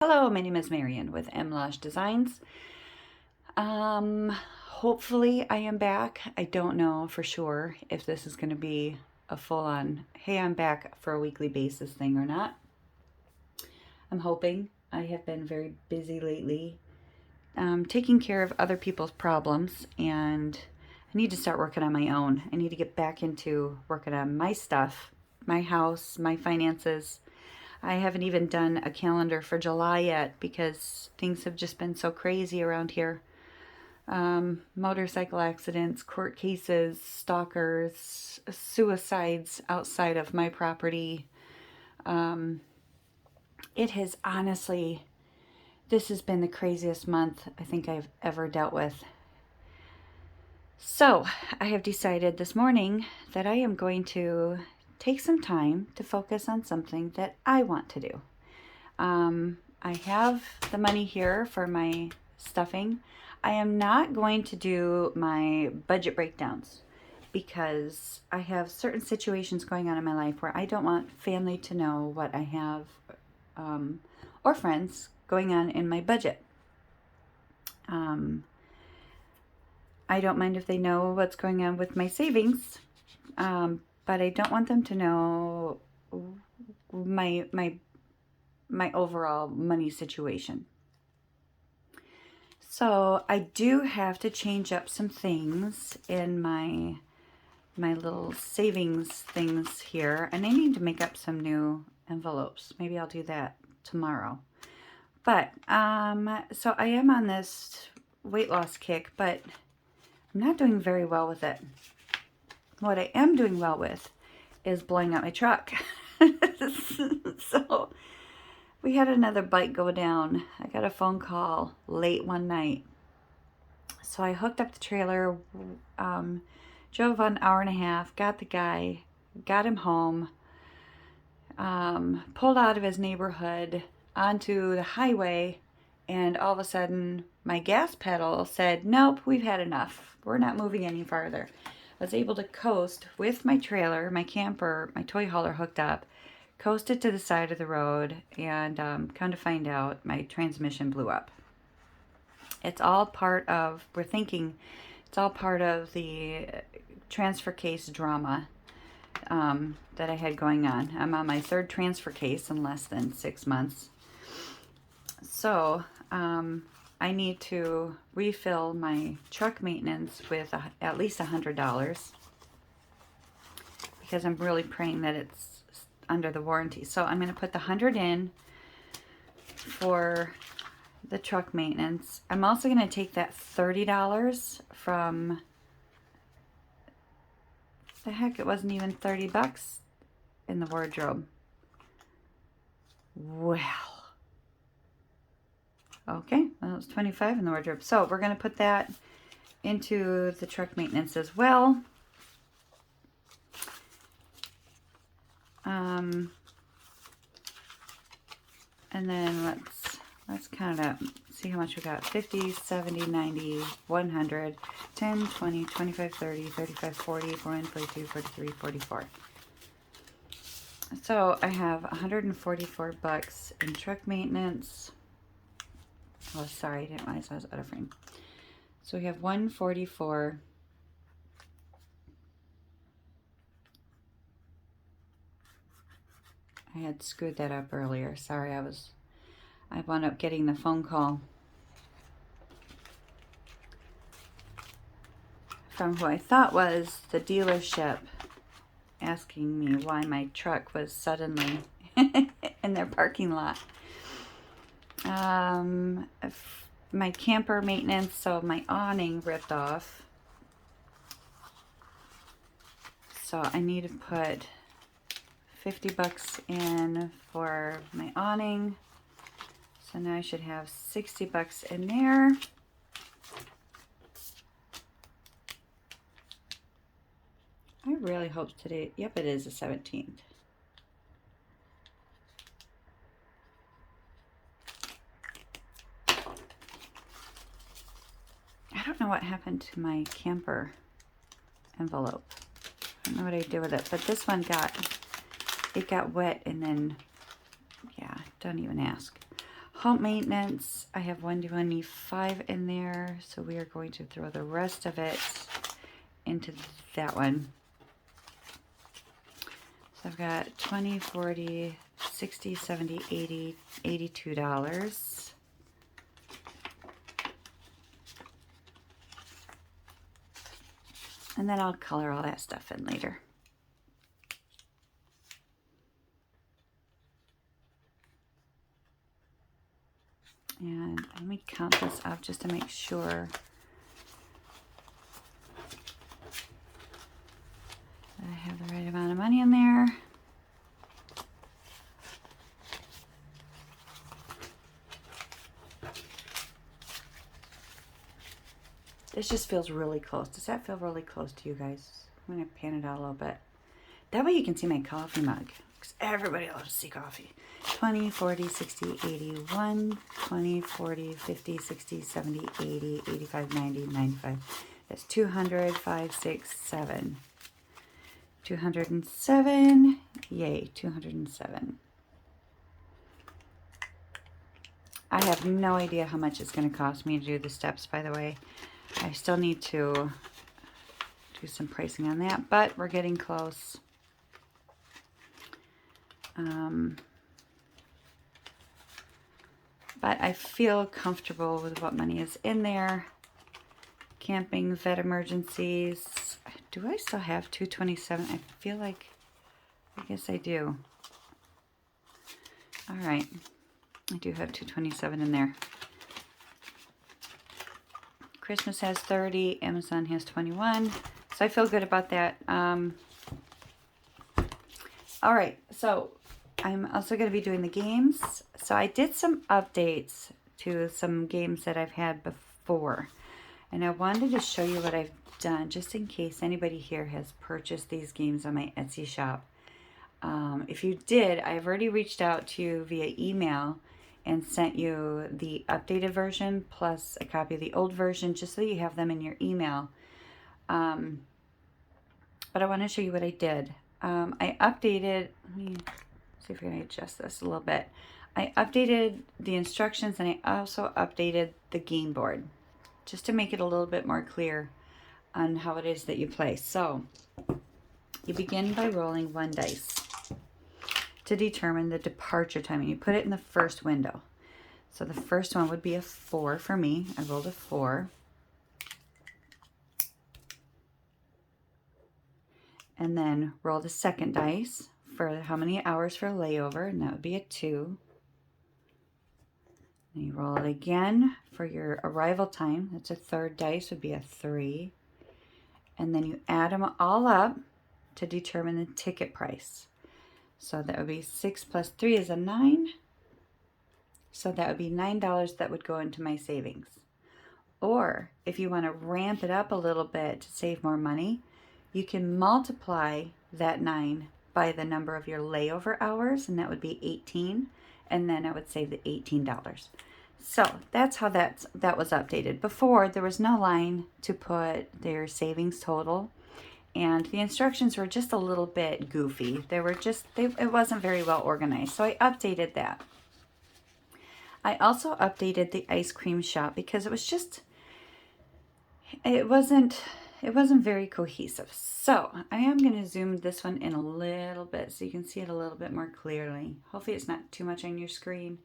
Hello, my name is Marian with M Lodge Designs. Hopefully I am back. I don't know for sure if this is going to be a full-on, hey, I'm back for a weekly basis thing or not. I'm hoping. I have been very busy lately, taking care of other people's problems, and I need to start working on my own. I need to get back into working on my stuff, my house, my finances. I haven't even done a calendar for July yet because things have just been so crazy around here. Motorcycle accidents, court cases, stalkers, suicides outside of my property. It has honestly, this has been the craziest month I think I've ever dealt with. So I have decided this morning that I am going to take some time to focus on something that I want to do. I have the money here for my stuffing. I am not going to do my budget breakdowns because I have certain situations going on in my life where I don't want family to know what I have, or friends going on in my budget. I don't mind if they know what's going on with my savings, but I don't want them to know my overall money situation. So I do have to change up some things in my little savings things here, and I need to make up some new envelopes. Maybe I'll do that tomorrow. But so I am on this weight loss kick, but I'm not doing very well with it. What I am doing well with is blowing out my truck. So we had another bike go down. I got a phone call late one night. So I hooked up the trailer, drove an hour and a half, got the guy, got him home, pulled out of his neighborhood onto the highway, and all of a sudden my gas pedal said, nope, we've had enough. We're not moving any farther. I was able to coast with my trailer, my camper, my toy hauler hooked up, coasted to the side of the road, and come to find out my transmission blew up. It's all part of, we're thinking, it's all part of the transfer case drama that I had going on. I'm on my third transfer case in less than 6 months. So I need to refill my truck maintenance with at least $100 because I'm really praying that it's under the warranty. So I'm going to put the 100 in for the truck maintenance. I'm also going to take that $30 from, the heck, it wasn't even 30 bucks in the wardrobe. Well, okay, well, it was 25 in the wardrobe. So we're going to put that into the truck maintenance as well. And then let's count it up. See how much we got. 50, 70, 90, 100, 10, 20, 25, 30, 35, 40, 41, 42, 43, 44. So I have 144 bucks in truck maintenance. Oh, sorry, I didn't realize I was out of frame. So we have 144. I had screwed that up earlier. Sorry, I wound up getting the phone call from who I thought was the dealership asking me why my truck was suddenly in their parking lot. My camper maintenance, so my awning ripped off. So I need to put 50 bucks in for my awning. So now I should have 60 bucks in there. I really hope today, yep, it is the 17th. I don't know what happened to my camper envelope. I don't know what I did with it, but this one got wet and then, yeah, don't even ask. Home maintenance, I have 125 in there, so we are going to throw the rest of it into that one. So I've got 20, 40, 60, 70, 80, $82. And then I'll color all that stuff in later. And let me count this up just to make sure that I have the right amount of money in there. This just feels really close. Does that feel really close to you guys? I'm going to pan it out a little bit. That way you can see my coffee mug, because everybody loves to see coffee. 20, 40, 60, 81, 20, 40, 50, 60, 70, 80, 85, 90, 95. That's 200, 5, 6, 7. 207. Yay, 207. I have no idea how much it's going to cost me to do the steps, by the way. I still need to do some pricing on that, but we're getting close. But I feel comfortable with what money is in there. Camping, vet emergencies. Do I still have 227? I feel like, I guess I do. All right, I do have 227 in there. Christmas has 30, Amazon has 21, so I feel good about that. All right, so I'm also going to be doing the games. So I did some updates to some games that I've had before, and I wanted to show you what I've done just in case anybody here has purchased these games on my Etsy shop. If you did, I've already reached out to you via email and sent you the updated version plus a copy of the old version just so you have them in your email. But I want to show you what I did. I updated, let me see if I can adjust this a little bit. I updated the instructions and I also updated the game board just to make it a little bit more clear on how it is that you play. So you begin by rolling one dice to determine the departure time, and you put it in the first window. So the first one would be a 4 for me. I rolled a 4. And then roll the second dice for how many hours for a layover, and that would be a 2. And you roll it again for your arrival time. That's a third dice, would be a 3. And then you add them all up to determine the ticket price. So that would be 6 plus 3 is a 9. So that would be $9 that would go into my savings. Or if you want to ramp it up a little bit to save more money, you can multiply that 9 by the number of your layover hours, and that would be 18. And then I would save the $18. So that's how that was updated. Before, there was no line to put their savings total. And the instructions were just a little bit goofy. It wasn't very well organized. So I updated that. I also updated the ice cream shop because it wasn't very cohesive. So I am going to zoom this one in a little bit so you can see it a little bit more clearly. Hopefully it's not too much on your screen.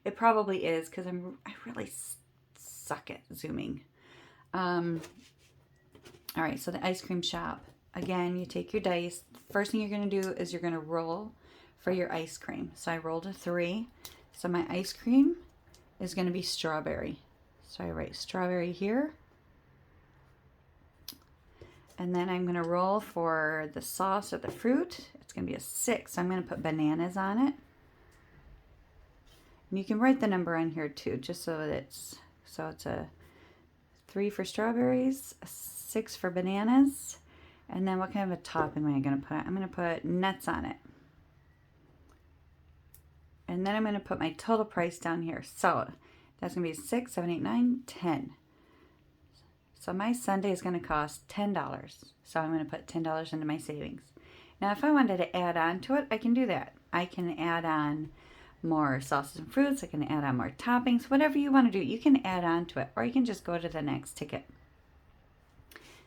It probably is because I really suck at zooming. All right, so the ice cream shop. Again, you take your dice. First thing you're going to do is you're going to roll for your ice cream. So I rolled a 3. So my ice cream is going to be strawberry. So I write strawberry here. And then I'm going to roll for the sauce or the fruit. It's going to be a 6. So I'm going to put bananas on it. And you can write the number on here too, just so that it's a 3 for strawberries, a 6 for bananas. And then what kind of a topping am I going to put? I'm going to put nuts on it. And then I'm going to put my total price down here. So that's going to be 6, 7, 8, 9, 10. So my sundae is going to cost $10. So I'm going to put $10 into my savings. Now if I wanted to add on to it, I can do that. I can add on more sauces and fruits. I can add on more toppings. Whatever you want to do, you can add on to it, or you can just go to the next ticket.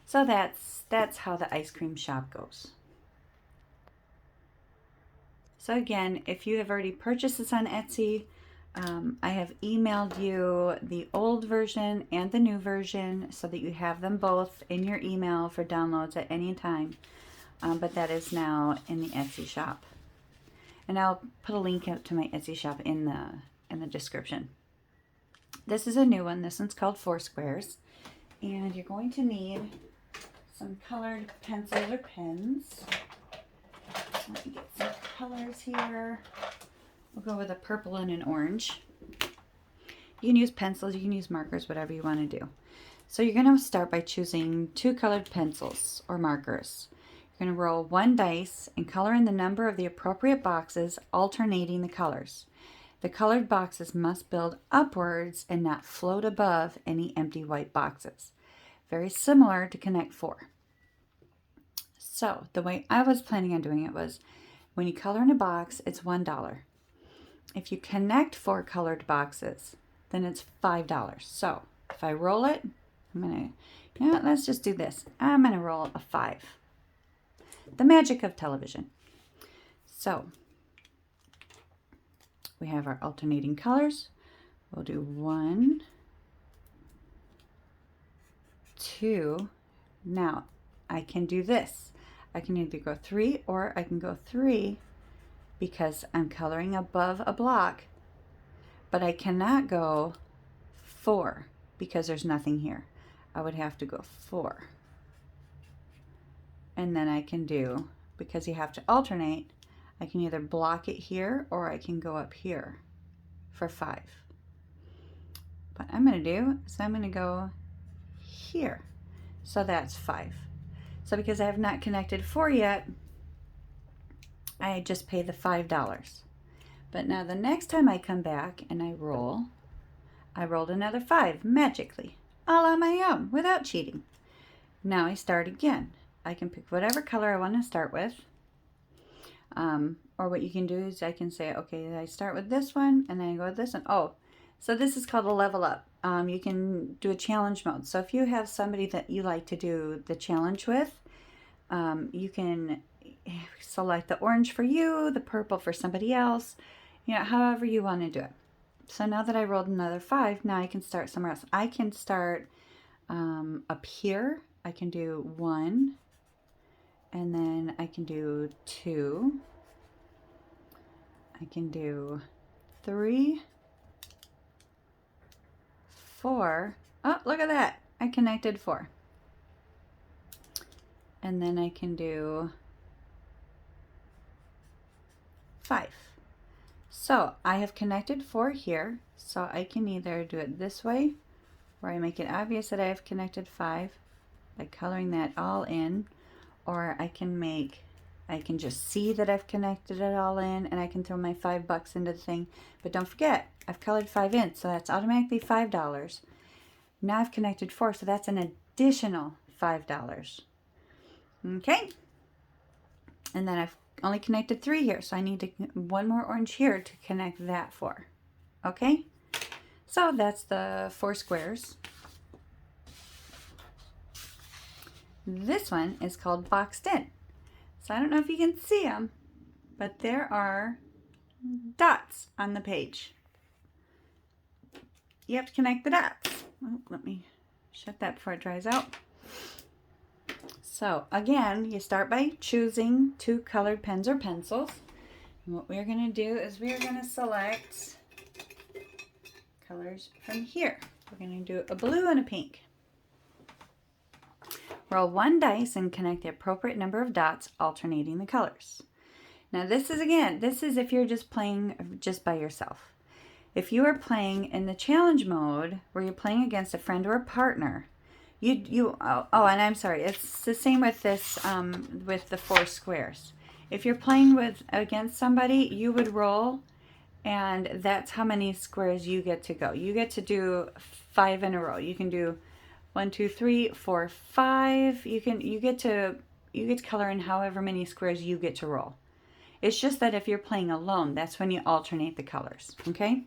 So that's how the ice cream shop goes. So again, if you have already purchased this on Etsy, I have emailed you the old version and the new version so that you have them both in your email for downloads at any time. But that is now in the Etsy shop. And I'll put a link out to my Etsy shop in the description. This is a new one. This one's called Four Squares. And you're going to need some colored pencils or pens. Let me get some colors here. We'll go with a purple and an orange. You can use pencils, you can use markers, whatever you want to do. So you're going to start by choosing 2 colored pencils or markers. You're going to roll 1 dice and color in the number of the appropriate boxes, alternating the colors. The colored boxes must build upwards and not float above any empty white boxes. Very similar to Connect 4. So the way I was planning on doing it was, when you color in a box, it's $1. If you connect 4 colored boxes, then it's $5. So if I roll it, let's just do this. I'm gonna roll a 5. The magic of television. So we have our alternating colors. We'll do 1, 2. Now I can do this. I can either go 3 or I can go 3 because I'm coloring above a block, but I cannot go 4 because there's nothing here. I would have to go 4. And then I can do, because you have to alternate, I can either block it here or I can go up here for 5. What I'm going to do is I'm going to go here. So that's 5. So because I have not connected 4 yet, I just pay the $5. But now the next time I come back and I rolled another 5 magically, all on my own, without cheating. Now I start again. I can pick whatever color I want to start with. Or what you can do is I can say, okay, I start with this one and then I go with this one. Oh, so this is called a level up. You can do a challenge mode. So if you have somebody that you like to do the challenge with, you can select the orange for you, the purple for somebody else, however you want to do it. So now that I rolled another 5, now I can start somewhere else. I can start up here. I can do 1, and then I can do 2. I can do 3, 4. Oh, look at that. I connected 4. And then I can do 5. So I have connected 4 here. So I can either do it this way, where I make it obvious that I have connected 5 by coloring that all in, or I can just see that I've connected it all in, and I can throw my $5 into the thing. But don't forget, I've colored 5 in, so that's automatically $5. Now I've connected 4, so that's an additional $5. Okay, and then I've only connected 3 here, so I need 1 more orange here to connect that 4. Okay, so that's the 4 squares. This one is called Boxed In. So I don't know if you can see them, but there are dots on the page. You have to connect the dots. Oh, let me shut that before it dries out. So again, you start by choosing 2 colored pens or pencils. And what we're going to do is we're going to select colors from here. We're going to do a blue and a pink. Roll 1 dice and connect the appropriate number of dots, alternating the colors. Now this is if you're just playing just by yourself. If you are playing in the challenge mode, where you're playing against a friend or a partner, and I'm sorry, it's the same with this, with the 4 squares. If you're playing against somebody, you would roll, and that's how many squares you get to go. You get to do 5 in a row. You can do 1, 2, 3, 4, 5. You get to color in however many squares you get to roll. It's just that if you're playing alone, that's when you alternate the colors, okay?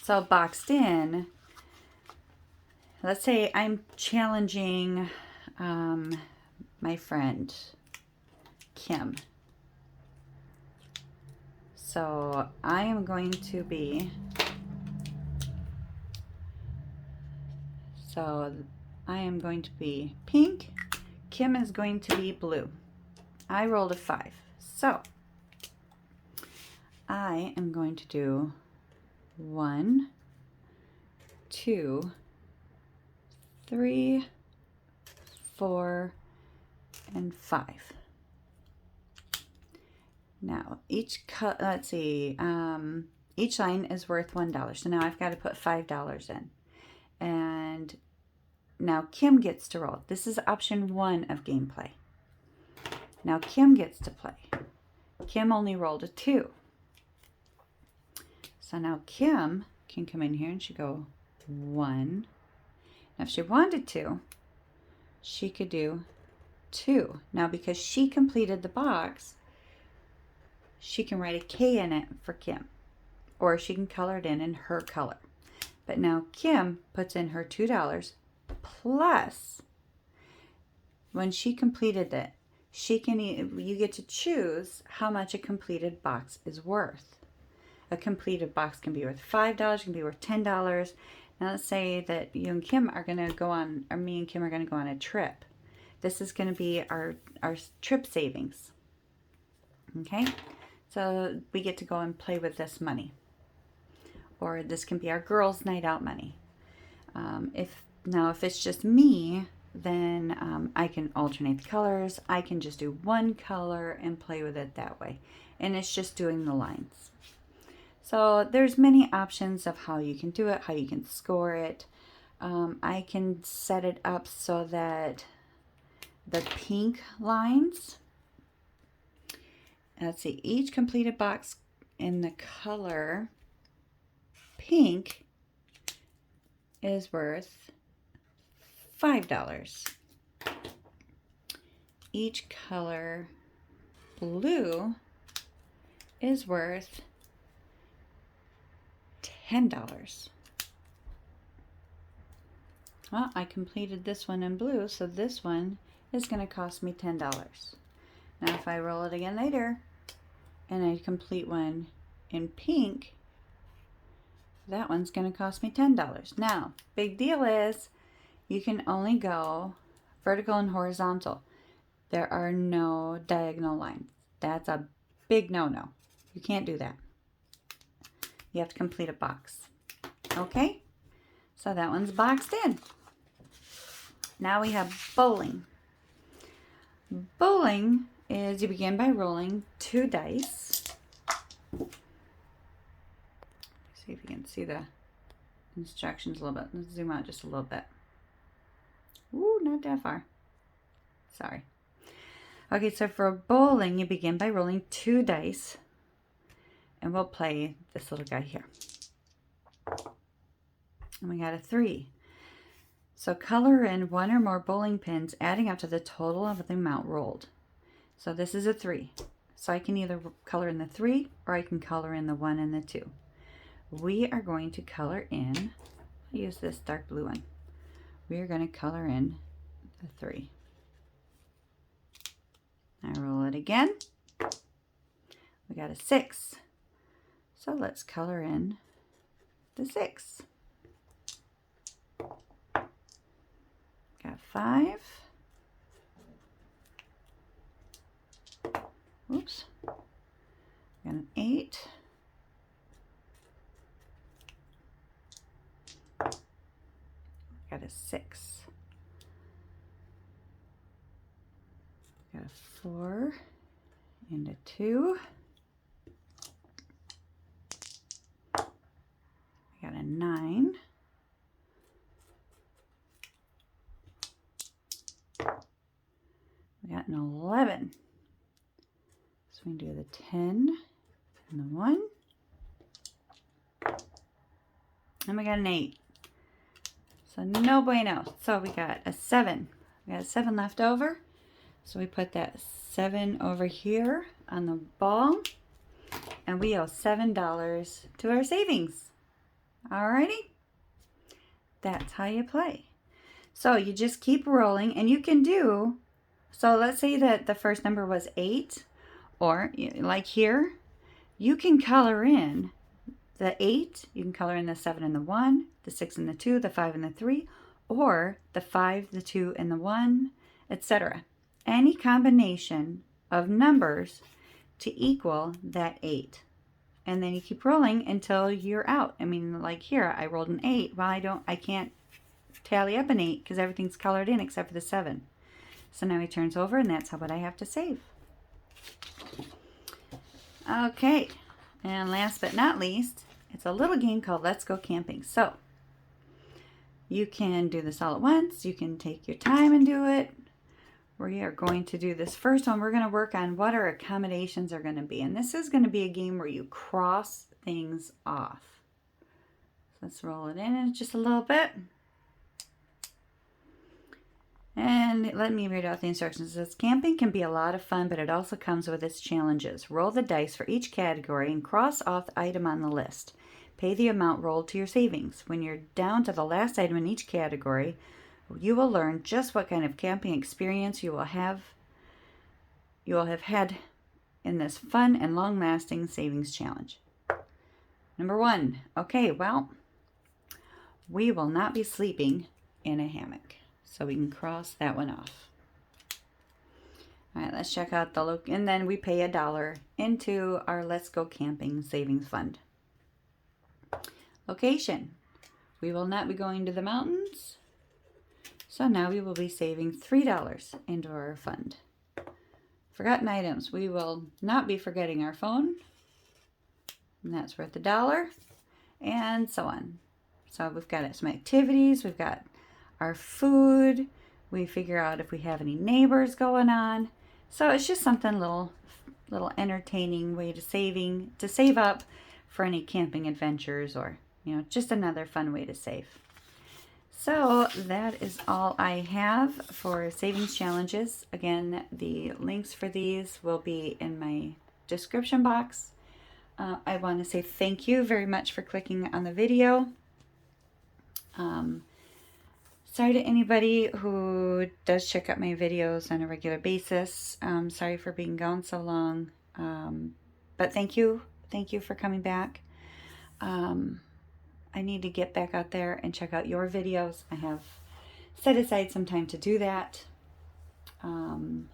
So boxed in, let's say I'm challenging my friend Kim. So I am going to be, pink. Kim is going to be blue. I rolled a 5. So I am going to do 1, 2, 3, 4, and 5. Now each each line is worth $1. So now I've got to put $5 in. And now Kim gets to roll. This is option 1 of gameplay. Now Kim gets to play. Kim only rolled a 2. So now Kim can come in here and she go 1. Now if she wanted to, she could do 2. Now because she completed the box, she can write a K in it for Kim. Or she can color it in her color. But now Kim puts in her $2 plus, when she completed it, you get to choose how much a completed box is worth. A completed box can be worth $5, can be worth $10. Now let's say that you and Kim are going to go on, or me and Kim are going to go on a trip. This is going to be our trip savings. Okay? So we get to go and play with this money. Or this can be our girls' night out money. If it's just me, then I can alternate the colors. I can just do one color and play with it that way. And it's just doing the lines. So there's many options of how you can do it, how you can score it. I can set it up so that the pink lines, let's see, each completed box in the color pink is worth $5. Each color blue is worth $10. Well, I completed this one in blue, so this one is going to cost me $10. Now if I roll it again later and I complete one in pink, that one's going to cost me $10. Now, big deal is you can only go vertical and horizontal. There are no diagonal lines. That's a big no-no. You can't do that. You have to complete a box. Okay? So that one's boxed in. Now we have bowling. Bowling is you begin by rolling 2 dice. See if you can see the instructions a little bit. Let's zoom out just a little bit. Ooh, not that far. Sorry. Okay, so for bowling, you begin by rolling 2 dice. And we'll play this little guy here. And we got a 3. So color in 1 or more bowling pins, adding up to the total of the amount rolled. So this is a 3. So I can either color in the 3 or I can color in the 1 and the 2. We are going to color in, I'll use this dark blue one. We are going to color in the 3. I roll it again. We got a 6. So let's color in the 6. Got 5. Oops. Got an 8. Got a 6. Got a 4 and a 2. Got a 9. We got an 11. So we can do the 10 and the 1. And we got an 8. So no bueno. So we got a 7. We got a 7 left over. So we put that 7 over here on the ball, and we owe $7 to our savings. Alrighty? That's how you play. So you just keep rolling, and you can do, so let's say that the first number was 8, or like here, you can color in the 8, you can color in the 7 and the 1, the 6 and the 2, the 5 and the 3, or the 5, the 2, and the 1, etc. Any combination of numbers to equal that 8. And then you keep rolling until you're out. I mean, like here, I rolled an 8. Well, I can't tally up an 8 because everything's colored in except for the 7. So now he turns over, and that's what I have to save. Okay, and last but not least, it's a little game called Let's Go Camping. So you can do this all at once. You can take your time and do it. We are going to do this first one. We're going to work on what our accommodations are going to be. And this is going to be a game where you cross things off. So let's roll it in just a little bit. And let me read out the instructions. It says, camping can be a lot of fun, but it also comes with its challenges. Roll the dice for each category and cross off the item on the list. Pay the amount rolled to your savings. When you're down to the last item in each category, you will learn just what kind of camping experience you will have had in this fun and long-lasting savings challenge. Number 1. Okay, well, we will not be sleeping in a hammock. So we can cross that one off. All right, let's check out the look. And then we pay $1 into our Let's Go Camping Savings Fund. Location. We will not be going to the mountains. So now we will be saving $3 into our fund. Forgotten items. We will not be forgetting our phone. And that's worth $1. And so on. So we've got some activities. We've got our food. We figure out if we have any neighbors going on. So it's just something little entertaining way to save up for any camping adventures, or just another fun way to save. So that is all I have for savings challenges. Again, the links for these will be in my description box. I want to say thank you very much for clicking on the video. Sorry to anybody who does check out my videos on a regular basis. Sorry for being gone so long. But thank you. Thank you for coming back. I need to get back out there and check out your videos. I have set aside some time to do that. And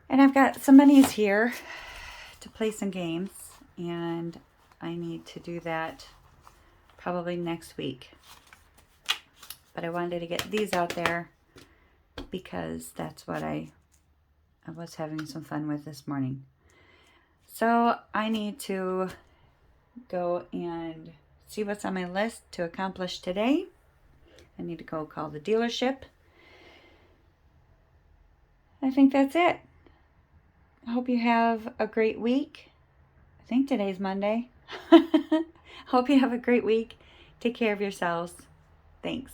I've got some monies here to play some games. And I need to do that probably next week. But I wanted to get these out there because that's what I was having some fun with this morning. So I need to go and see what's on my list to accomplish today. I need to go call the dealership. I think that's it. I hope you have a great week. I think today's Monday. Hope you have a great week. Take care of yourselves. Thanks.